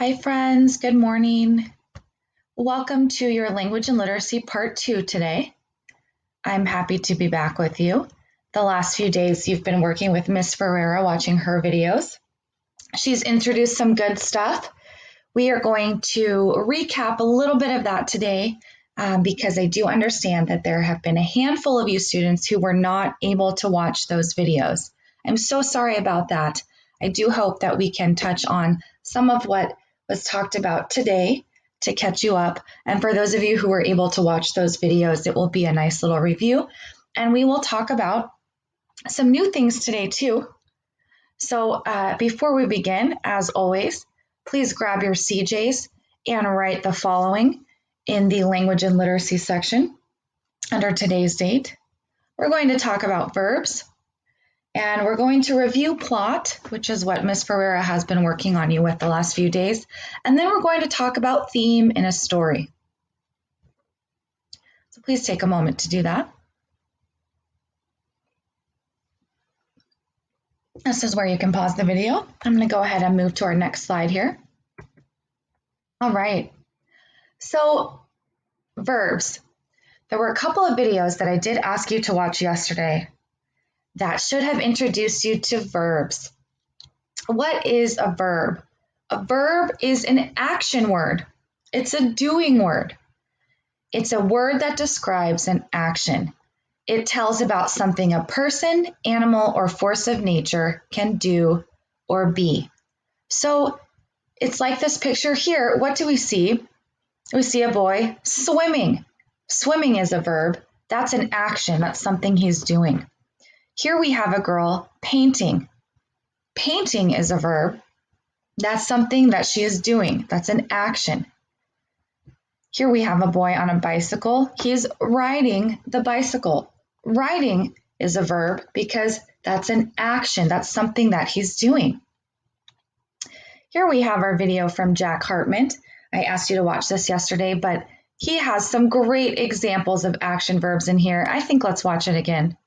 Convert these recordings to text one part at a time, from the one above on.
Hi, friends. Good morning. Welcome to your Language and Literacy Part 2 today. I'm happy to be back with you. The last few days, you've been working with Miss Ferreira, watching her videos. She's introduced some good stuff. We are going to recap a little bit of that today because I do understand that there have been a handful of you students who were not able to watch those videos. I'm so sorry about that. I do hope that we can touch on some of what was talked about today to catch you up. And for those of you who were able to watch those videos, it will be a nice little review. And we will talk about some new things today too. So before we begin, as always, please grab your CJs and write the following in the language and literacy section under today's date. We're going to talk about verbs, and we're going to review plot, which is what Ms. Ferreira has been working on you with the last few days. And then we're going to talk about theme in a story. So please take a moment to do that. This is where you can pause the video. I'm going to go ahead and move to our next slide here. All right. So verbs. There were a couple of videos that I did ask you to watch yesterday that should have introduced you to verbs. What is a verb? A verb is an action word. It's a doing word. It's a word that describes an action. It tells about something a person, animal, or force of nature can do or be. So it's like this picture here. What do we see? We see a boy swimming. Swimming is a verb. That's an action. That's something he's doing. Here we have a girl painting. Painting is a verb. That's something that she is doing. That's an action. Here we have a boy on a bicycle. He's riding the bicycle. Riding is a verb because that's an action. That's something that he's doing. Here we have our video from Jack Hartman. I asked you to watch this yesterday, but he has some great examples of action verbs in here. I think let's watch it again.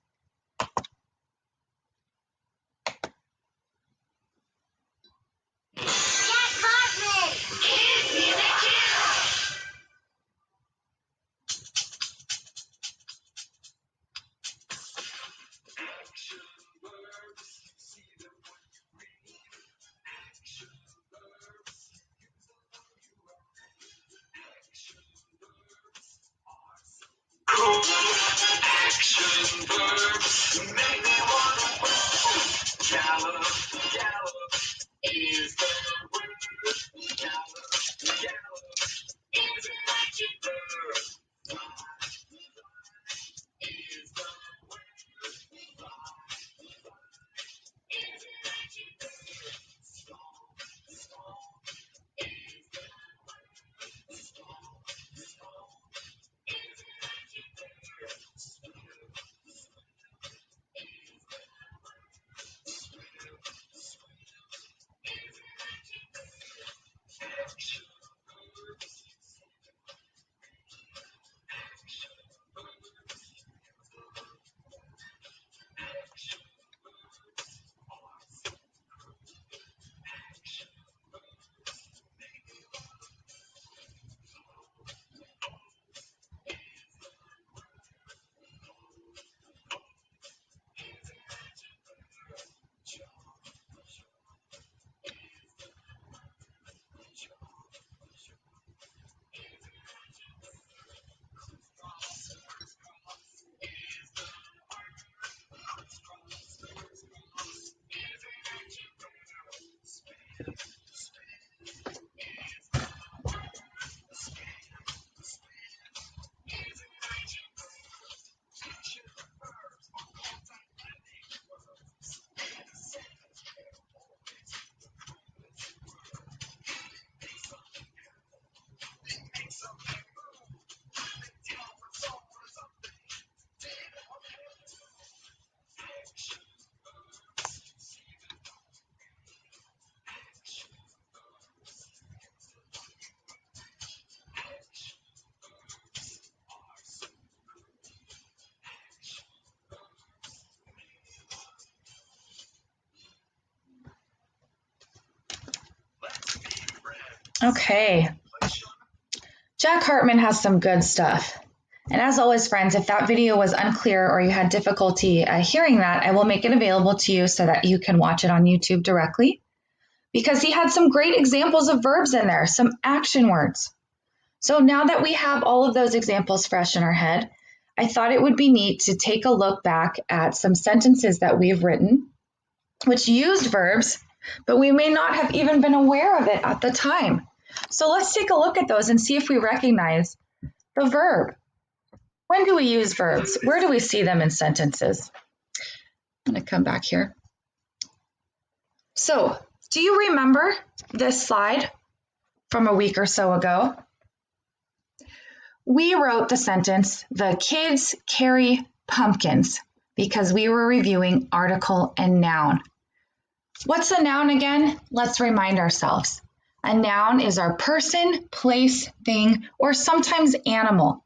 Action verbs make me want to move. Gallop, gallop is the word. Gallop, gallop is an action verb. Fly, fly is the word. Fly, fly is an action verb. Stomp, stomp is the word. Stomp, stomp is an action verb. Okay. Jack Hartman has some good stuff. And as always, friends, if that video was unclear or you had difficulty hearing that, I will make it available to you so that you can watch it on YouTube directly, because he had some great examples of verbs in there, some action words. So now that we have all of those examples fresh in our head, I thought it would be neat to take a look back at some sentences that we've written, which used verbs, but we may not have even been aware of it at the time. So let's take a look at those and see if we recognize the verb. When do we use verbs? Where do we see them in sentences? I'm going to come back here. So, do you remember this slide from a week or so ago? We wrote the sentence, the kids carry pumpkins, because we were reviewing article and noun. What's a noun again? Let's remind ourselves. A noun is our person, place, thing, or sometimes animal.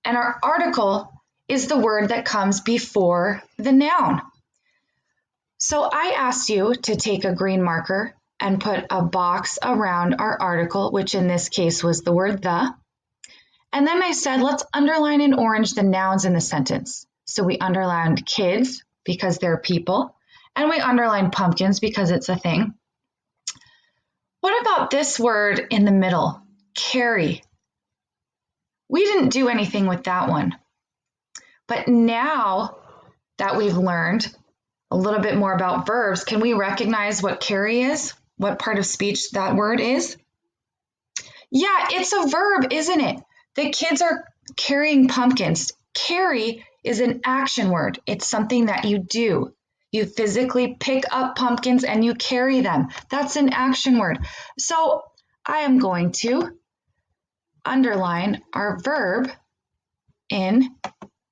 And our article is the word that comes before the noun. So I asked you to take a green marker and put a box around our article, which in this case was the word the. And then I said, let's underline in orange the nouns in the sentence. So we underlined kids because they're people, and we underlined pumpkins because it's a thing. What about this word in the middle, carry? We didn't do anything with that one. But now that we've learned a little bit more about verbs, can we recognize what carry is? What part of speech that word is? Yeah, it's a verb, isn't it? The kids are carrying pumpkins. Carry is an action word. It's something that you do. You physically pick up pumpkins and you carry them. That's an action word. So I am going to underline our verb in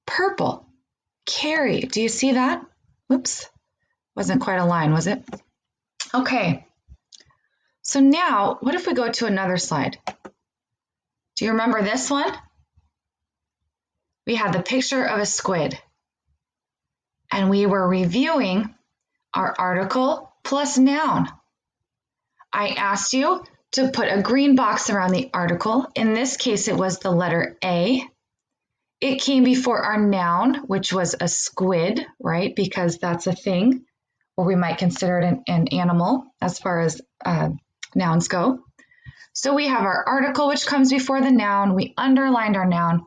purple. Carry. Do you see that? Whoops. Wasn't quite a line, was it? Okay. So now, what if we go to another slide? Do you remember this one? We had the picture of a squid. And we were reviewing our article plus noun. I asked you to put a green box around the article. In this case, it was the letter A. It came before our noun, which was a squid, right? Because that's a thing, or we might consider it an animal as far as nouns go. So we have our article, which comes before the noun. We underlined our noun.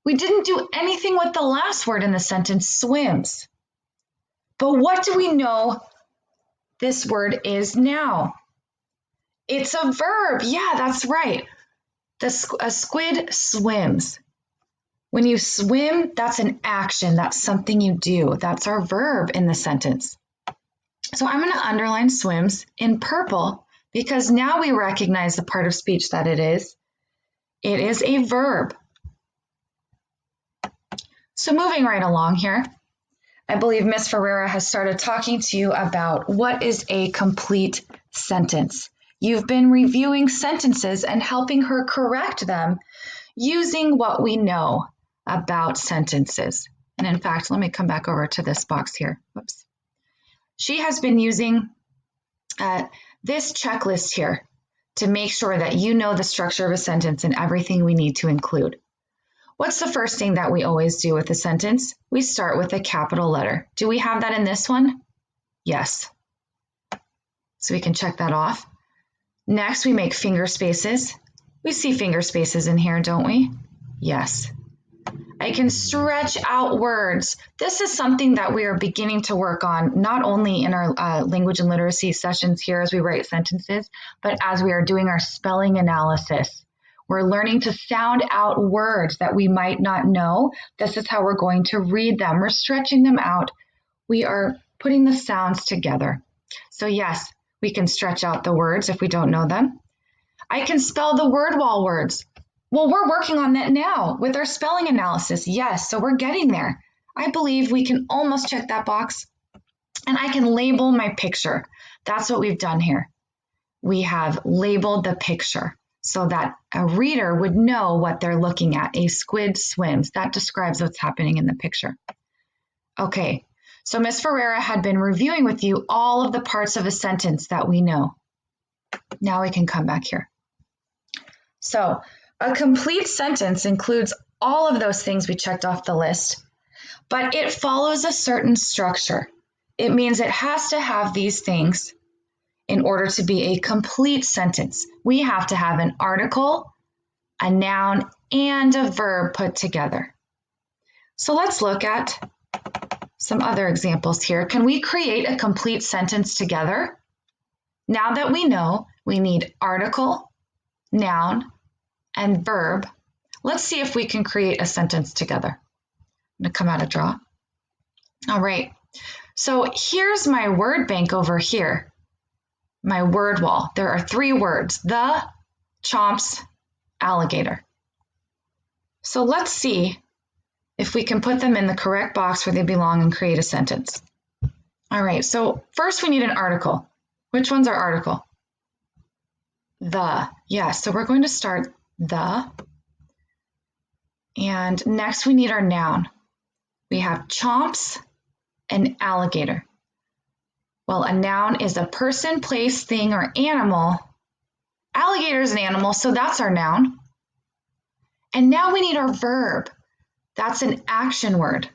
We didn't do anything with the last word in the sentence, swims. But what do we know this word is now? It's a verb. Yeah, that's right. A squid swims. When you swim, that's an action. That's something you do. That's our verb in the sentence. So I'm going to underline swims in purple because now we recognize the part of speech that it is. It is a verb. So moving right along here, I believe Ms. Ferreira has started talking to you about what is a complete sentence. You've been reviewing sentences and helping her correct them using what we know about sentences. And in fact, let me come back over to this box here. Whoops. She has been using this checklist here to make sure that you know the structure of a sentence and everything we need to include. What's the first thing that we always do with a sentence? We start with a capital letter. Do we have that in this one? Yes. So we can check that off. Next, we make finger spaces. We see finger spaces in here, don't we? Yes. I can stretch out words. This is something that we are beginning to work on, not only in our language and literacy sessions here as we write sentences, but as we are doing our spelling analysis. We're learning to sound out words that we might not know. This is how we're going to read them. We're stretching them out. We are putting the sounds together. So yes, we can stretch out the words if we don't know them. I can spell the word wall words. Well, we're working on that now with our spelling analysis. Yes, so we're getting there. I believe we can almost check that box. And I can label my picture. That's what we've done here. We have labeled the picture so that a reader would know what they're looking at. A squid swims. That describes what's happening in the picture. Okay, so Ms. Ferreira had been reviewing with you all of the parts of a sentence that we know. Now we can come back here. So a complete sentence includes all of those things we checked off the list, but it follows a certain structure. It means it has to have these things in order to be a complete sentence. We have to have an article, a noun, and a verb put together. So let's look at some other examples here. Can we create a complete sentence together? Now that we know we need article, noun, and verb, let's see if we can create a sentence together. I'm going to come out of draw. All right. So here's my word bank over here, my word wall. There are 3 words: the, chomps, alligator. So let's see if we can put them in the correct box where they belong and create a sentence. All right, so first we need an article. Which one's our article? The. Yes, so we're going to start the. And next we need our noun. We have chomps and alligator. Well, a noun is a person, place, thing, or animal. Alligator is an animal, so that's our noun. And now we need our verb. That's an action word.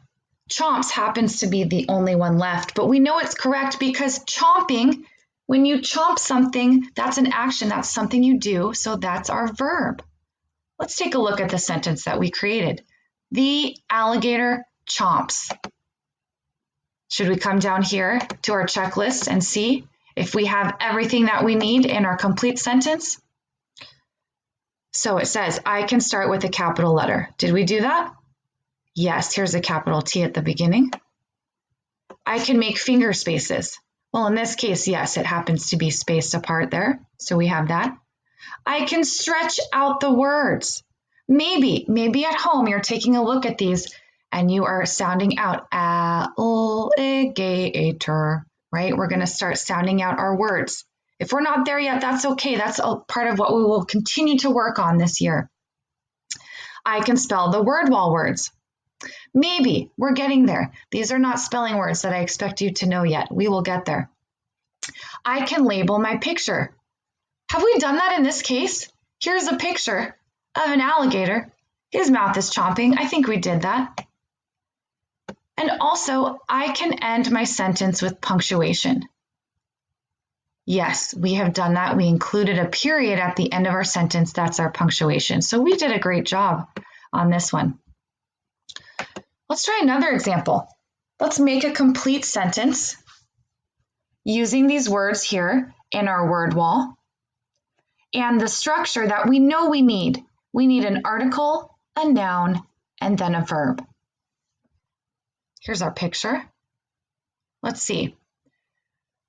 Chomps happens to be the only one left, but we know it's correct because chomping, when you chomp something, that's an action. That's something you do, so that's our verb. Let's take a look at the sentence that we created. The alligator chomps. Should we come down here to our checklist and see if we have everything that we need in our complete sentence? So it says, I can start with a capital letter. Did we do that? Yes, here's a capital T at the beginning. I can make finger spaces. Well, in this case, yes, it happens to be spaced apart there. So we have that. I can stretch out the words. Maybe at home you're taking a look at these and you are sounding out alligator, right? We're going to start sounding out our words. If we're not there yet, that's okay. That's a part of what we will continue to work on this year. I can spell the word wall words. Maybe we're getting there. These are not spelling words that I expect you to know yet. We will get there. I can label my picture. Have we done that in this case? Here's a picture of an alligator. His mouth is chomping. I think we did that. And also, I can end my sentence with punctuation. Yes, we have done that. We included a period at the end of our sentence. That's our punctuation. So we did a great job on this one. Let's try another example. Let's make a complete sentence using these words here in our word wall and the structure that we know we need. We need an article, a noun, and then a verb. Here's our picture. Let's see.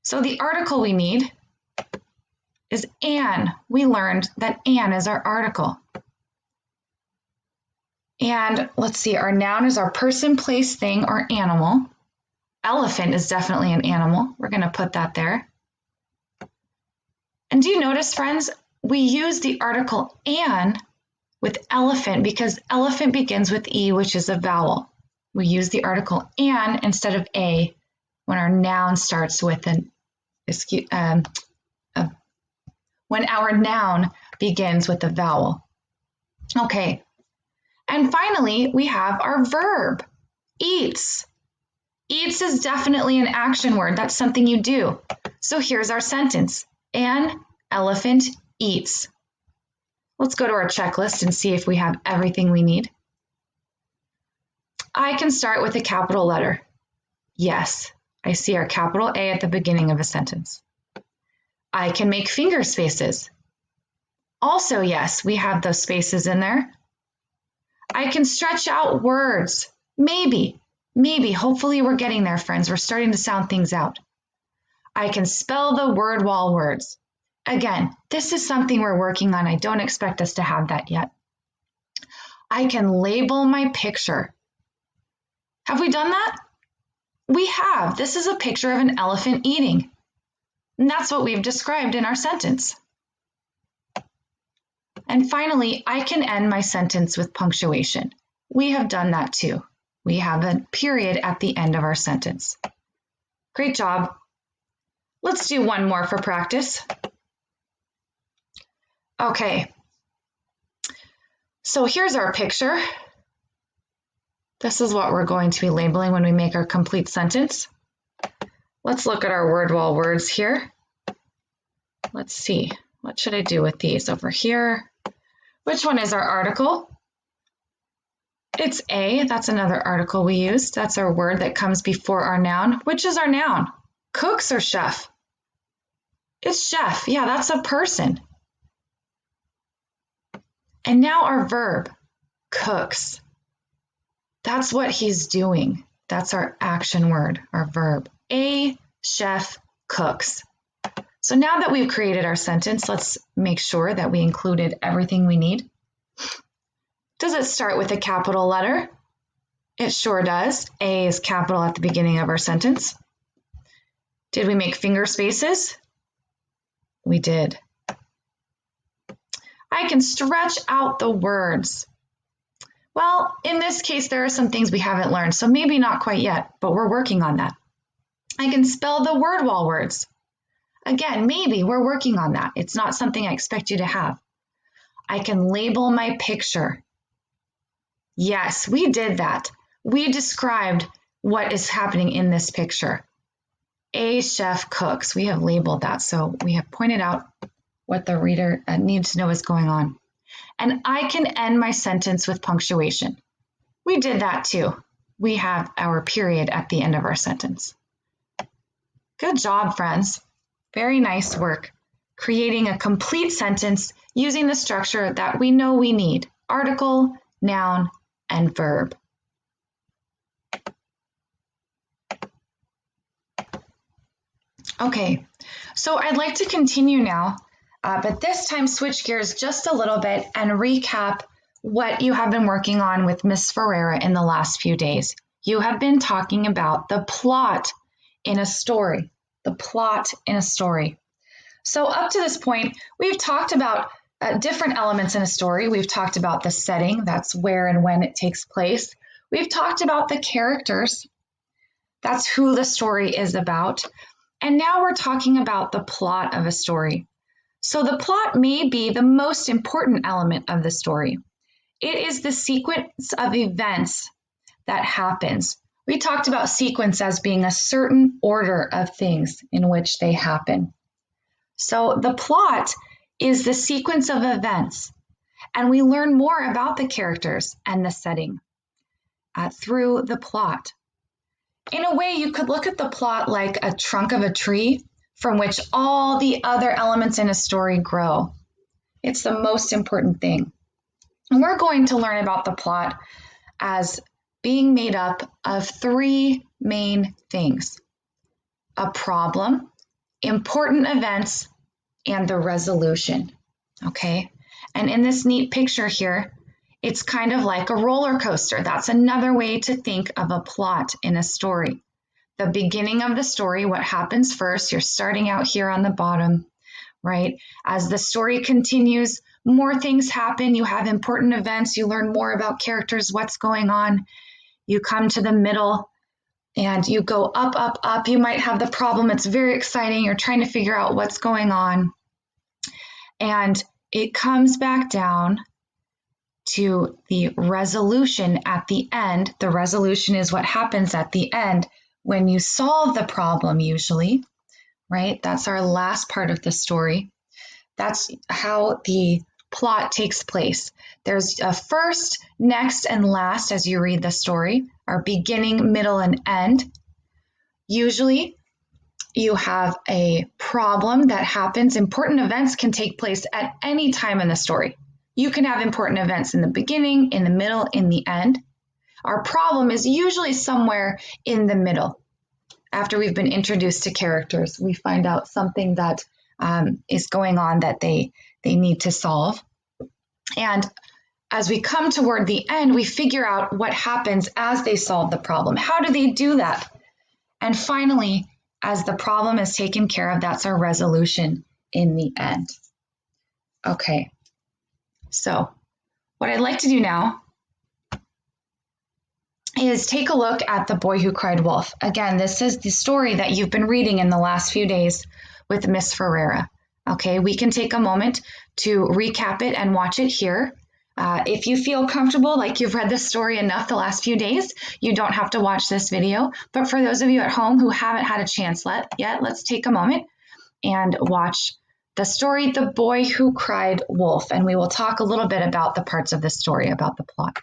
So the article we need is an. We learned that an is our article. And let's see, our noun is our person, place, thing, or animal. Elephant is definitely an animal. We're going to put that there. And do you notice, friends, we use the article an with elephant because elephant begins with E, which is a vowel. We use the article an instead of a when our noun starts with when our noun begins with a vowel. Okay. And finally, we have our verb, eats. Eats is definitely an action word. That's something you do. So here's our sentence. An elephant eats. Let's go to our checklist and see if we have everything we need. I can start with a capital letter. Yes, I see our capital A at the beginning of a sentence. I can make finger spaces. Also, yes, we have those spaces in there. I can stretch out words. Maybe, hopefully we're getting there, friends. We're starting to sound things out. I can spell the word wall words. Again, this is something we're working on. I don't expect us to have that yet. I can label my picture. Have we done that? We have. This is a picture of an elephant eating. And that's what we've described in our sentence. And finally, I can end my sentence with punctuation. We have done that too. We have a period at the end of our sentence. Great job. Let's do one more for practice. Okay. So here's our picture. This is what we're going to be labeling when we make our complete sentence. Let's look at our word wall words here. Let's see, what should I do with these over here? Which one is our article? It's A, that's another article we used. That's our word that comes before our noun. Which is our noun? Cooks or chef? It's chef, yeah, that's a person. And now our verb, cooks. That's what he's doing. That's our action word, our verb. A chef cooks. So now that we've created our sentence, let's make sure that we included everything we need. Does it start with a capital letter? It sure does. A is capital at the beginning of our sentence. Did we make finger spaces? We did. I can stretch out the words. Well, in this case, there are some things we haven't learned, so maybe not quite yet, but we're working on that. I can spell the word wall words. Again, maybe we're working on that. It's not something I expect you to have. I can label my picture. Yes, we did that. We described what is happening in this picture. A chef cooks. We have labeled that, so we have pointed out what the reader needs to know is going on. And I can end my sentence with punctuation. We did that too. We have our period at the end of our sentence. Good job, friends. Very nice work. Creating a complete sentence using the structure that we know we need. Article, noun, and verb. Okay, so I'd like to continue now, but this time switch gears just a little bit and recap what you have been working on with Ms. Ferreira in the last few days. You have been talking about the plot in a story, the plot in a story. So up to this point, we've talked about different elements in a story. We've talked about the setting, that's where and when it takes place. We've talked about the characters, that's who the story is about. And now we're talking about the plot of a story. So the plot may be the most important element of the story. It is the sequence of events that happens. We talked about sequence as being a certain order of things in which they happen. So the plot is the sequence of events, and we learn more about the characters and the setting through the plot. In a way, you could look at the plot like a trunk of a tree from which all the other elements in a story grow. It's the most important thing. And we're going to learn about the plot as being made up of three main things: a problem, important events, and the resolution. Okay? And in this neat picture here, it's kind of like a roller coaster. That's another way to think of a plot in a story. The beginning of the story, what happens first, you're starting out here on the bottom, right? As the story continues, more things happen. You have important events. You learn more about characters, what's going on. You come to the middle and you go up, up, up. You might have the problem. It's very exciting. You're trying to figure out what's going on. And it comes back down to the resolution at the end. The resolution is what happens at the end when you solve the problem, usually, right? That's our last part of the story. That's how the plot takes place. There's a first, next, and last as you read the story, our beginning, middle, and end. Usually, you have a problem that happens. Important events can take place at any time in the story. You can have important events in the beginning, in the middle, in the end. Our problem is usually somewhere in the middle. After we've been introduced to characters, we find out something that is going on that they need to solve. And as we come toward the end, we figure out what happens as they solve the problem. How do they do that? And finally, as the problem is taken care of, that's our resolution in the end. Okay, so what I'd like to do now is take a look at The Boy Who Cried Wolf. Again, this is the story that you've been reading in the last few days with Miss Ferreira. Okay, we can take a moment to recap it and watch it here. If you feel comfortable, like you've read this story enough the last few days, you don't have to watch this video. But for those of you at home who haven't had a chance yet, let's take a moment and watch the story, The Boy Who Cried Wolf. And we will talk a little bit about the parts of the story, about the plot.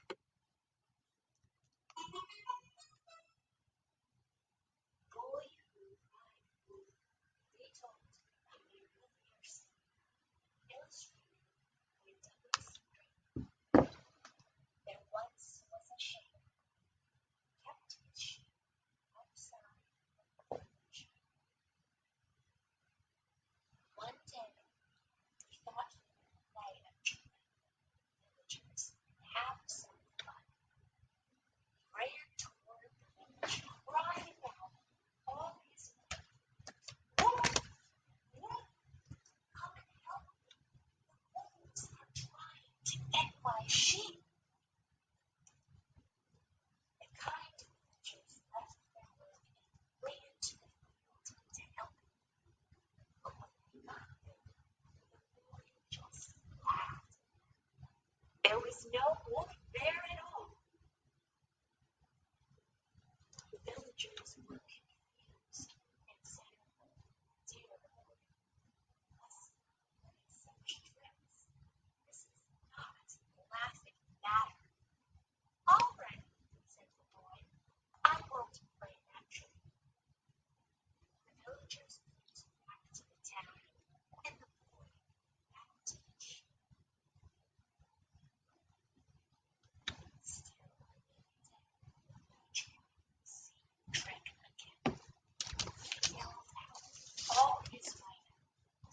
Sheep. The kind villagers left their work and ran to the field to help. But when they got there, the boy just laughed. There was no wolf there at all. The villagers were confused and said, "Dear Lord, bless such tricks. This is not a laughing matter." "All right," said the boy, "I won't play that trick." The villagers went back to the town, and the boy back to the sheep. Still another day, he tried the same trick again. He yelled out all his might,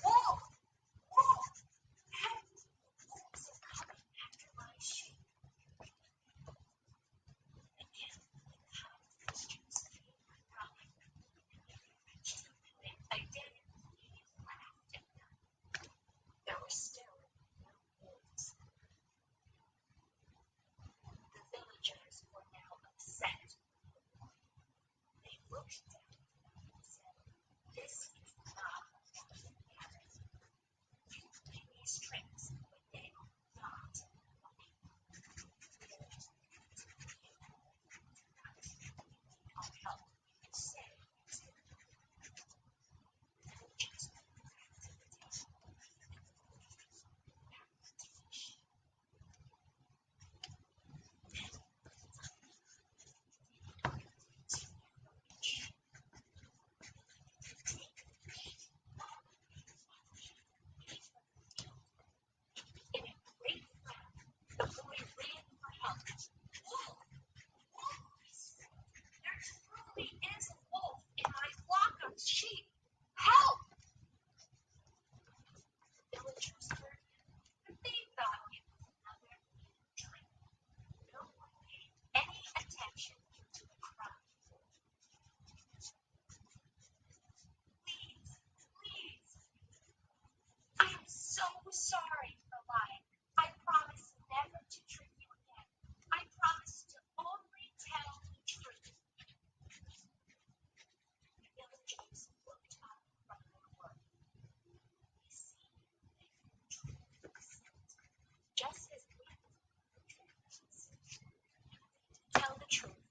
"Wolf! Wolf! Help! Wolves are coming after my sheep." Again, the kind villagers came running, and they reached the point again, and he laughed at them. There were still no wolves. The villagers were now upset. They looked down and said, "This is not a laughing matter. You play these tricks when they are not funny." The villagers I'll help you say it's the villagers went back to the town and back to the sheep. In a great fright, the boy ran for help. "Wolf! Wolf!" he screamed. "There truly is a wolf in my flock of sheep! Help!" The villagers heard him, but they thought it was another evil dream. No one paid any attention to the cry. "Please, please, I am so sorry for lying. I promise never to trick you again. I promise to only tell the truth." The villagers looked up from their work. They seemed just as we to tell the truth.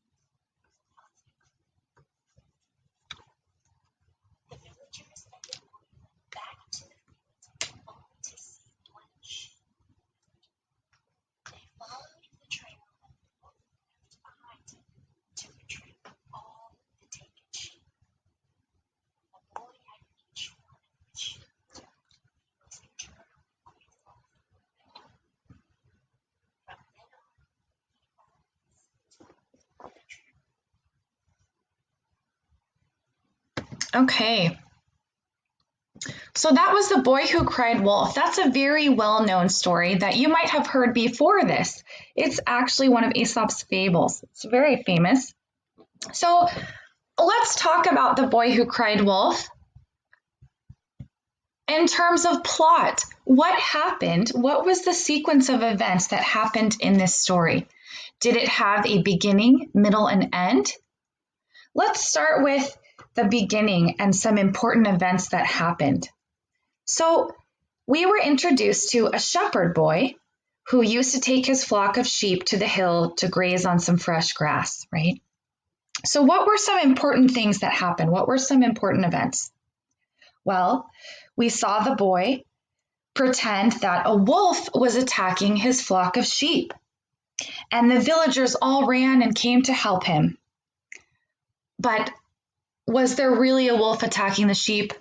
The villagers and the boy went back to the field only to see one sheep. They followed the trail that the wolf left behind him to retrieve all the taken sheep. The boy had each one of the sheep. He was eternally grateful for them. From then on, he always told the truth. Okay. So that was The Boy Who Cried Wolf. That's a very well-known story that you might have heard before this. It's actually one of Aesop's fables. It's very famous. So let's talk about The Boy Who Cried Wolf. In terms of plot, what happened? What was the sequence of events that happened in this story? Did it have a beginning, middle, and end? Let's start with the beginning and some important events that happened. So we were introduced to a shepherd boy who used to take his flock of sheep to the hill to graze on some fresh grass, right? So, what were some important things that happened? What were some important events? Well, we saw the boy pretend that a wolf was attacking his flock of sheep, and the villagers all ran and came to help him. But was there really a wolf attacking the sheep?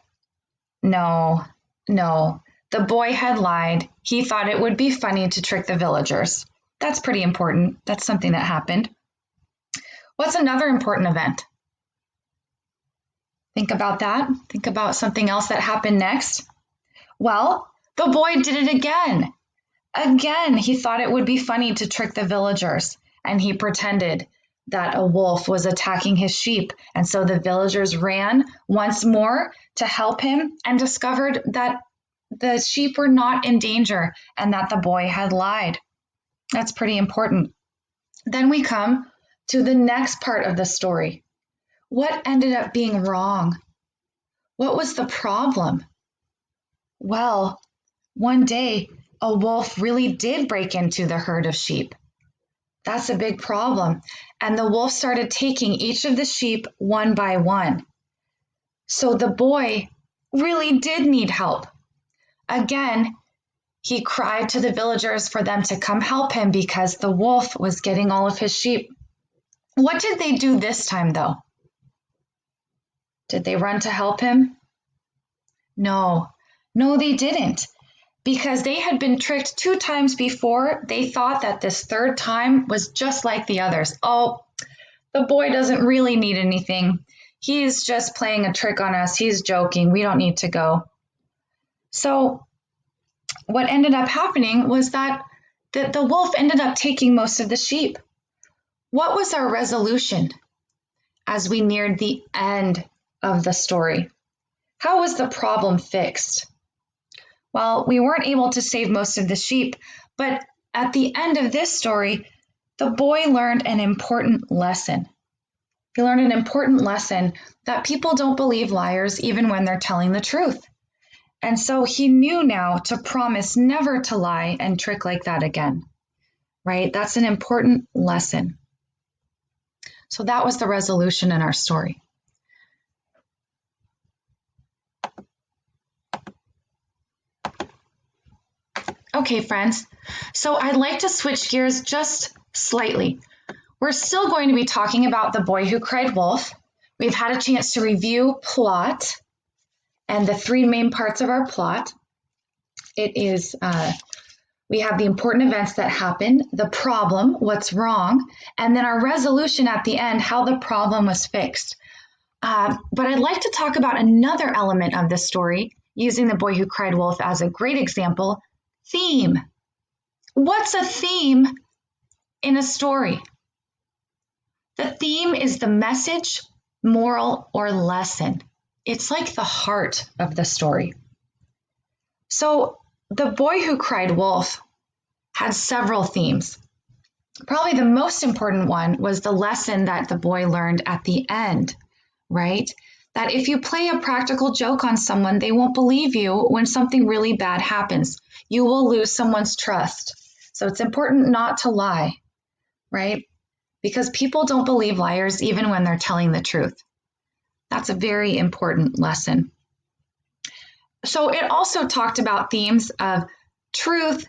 No, no. The boy had lied. He thought it would be funny to trick the villagers. That's pretty important. That's something that happened. What's another important event? Think about that. Think about something else that happened next. Well, the boy did it again. Again, he thought it would be funny to trick the villagers, and he pretended that a wolf was attacking his sheep. And so the villagers ran once more to help him and discovered that the sheep were not in danger and that the boy had lied. That's pretty important. Then we come to the next part of the story. What ended up being wrong? What was the problem? Well, one day a wolf really did break into the herd of sheep. That's a big problem. And the wolf started taking each of the sheep one by one. So the boy really did need help. Again, he cried to the villagers for them to come help him because the wolf was getting all of his sheep. What did they do this time, though? Did they run to help him? No, they didn't. Because they had been tricked 2 times before, they thought that this third time was just like the others. Oh, the boy doesn't really need anything. He's just playing a trick on us. He's joking. We don't need to go. So what ended up happening was that the wolf ended up taking most of the sheep. What was our resolution as we neared the end of the story? How was the problem fixed? Well, we weren't able to save most of the sheep, but at the end of this story, the boy learned an important lesson. He learned an important lesson that people don't believe liars even when they're telling the truth. And so he knew now to promise never to lie and trick like that again, right? That's an important lesson. So that was the resolution in our story. Okay, friends, so I'd like to switch gears just slightly. We're still going to be talking about The Boy Who Cried Wolf. We've had a chance to review plot and the 3 main parts of our plot. It is, we have the important events that happen, the problem, what's wrong, and then our resolution at the end, how the problem was fixed. But I'd like to talk about another element of the story, using The Boy Who Cried Wolf as a great example. Theme. What's a theme in a story? The theme is the message, moral, or lesson. It's like the heart of the story. So, The Boy Who Cried Wolf had several themes. Probably the most important one was the lesson that the boy learned at the end, right? That if you play a practical joke on someone, they won't believe you when something really bad happens. You will lose someone's trust. So it's important not to lie, right? Because people don't believe liars even when they're telling the truth. That's a very important lesson. So it also talked about themes of truth,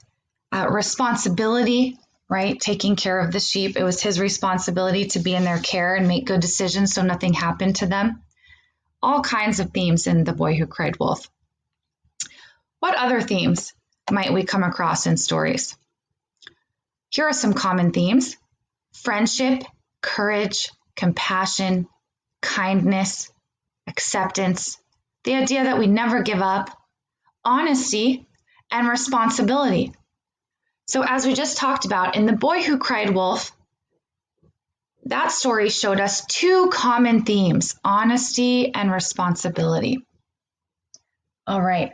responsibility, right? Taking care of the sheep. It was his responsibility to be in their care and make good decisions so nothing happened to them. All kinds of themes in The Boy Who Cried Wolf. What other themes might we come across in stories? Here are some common themes: friendship, courage, compassion, kindness, acceptance, the idea that we never give up, honesty, and responsibility. So as we just talked about, in The Boy Who Cried Wolf, that story showed us 2 common themes, honesty and responsibility. All right.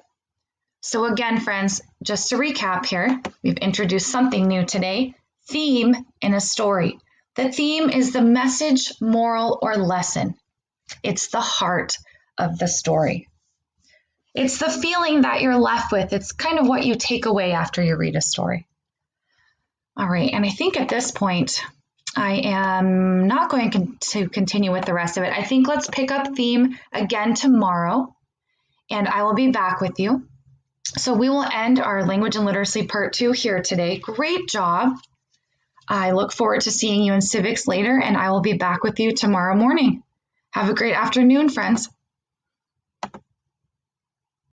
So again, friends, just to recap here, we've introduced something new today, theme in a story. The theme is the message, moral, or lesson. It's the heart of the story. It's the feeling that you're left with. It's kind of what you take away after you read a story. All right, and I think at this point, I am not going to continue with the rest of it. I think let's pick up theme again tomorrow, and I will be back with you. So we will end our language and literacy part 2 here today. Great job. I look forward to seeing you in civics later, and I will be back with you tomorrow morning. Have a great afternoon, friends.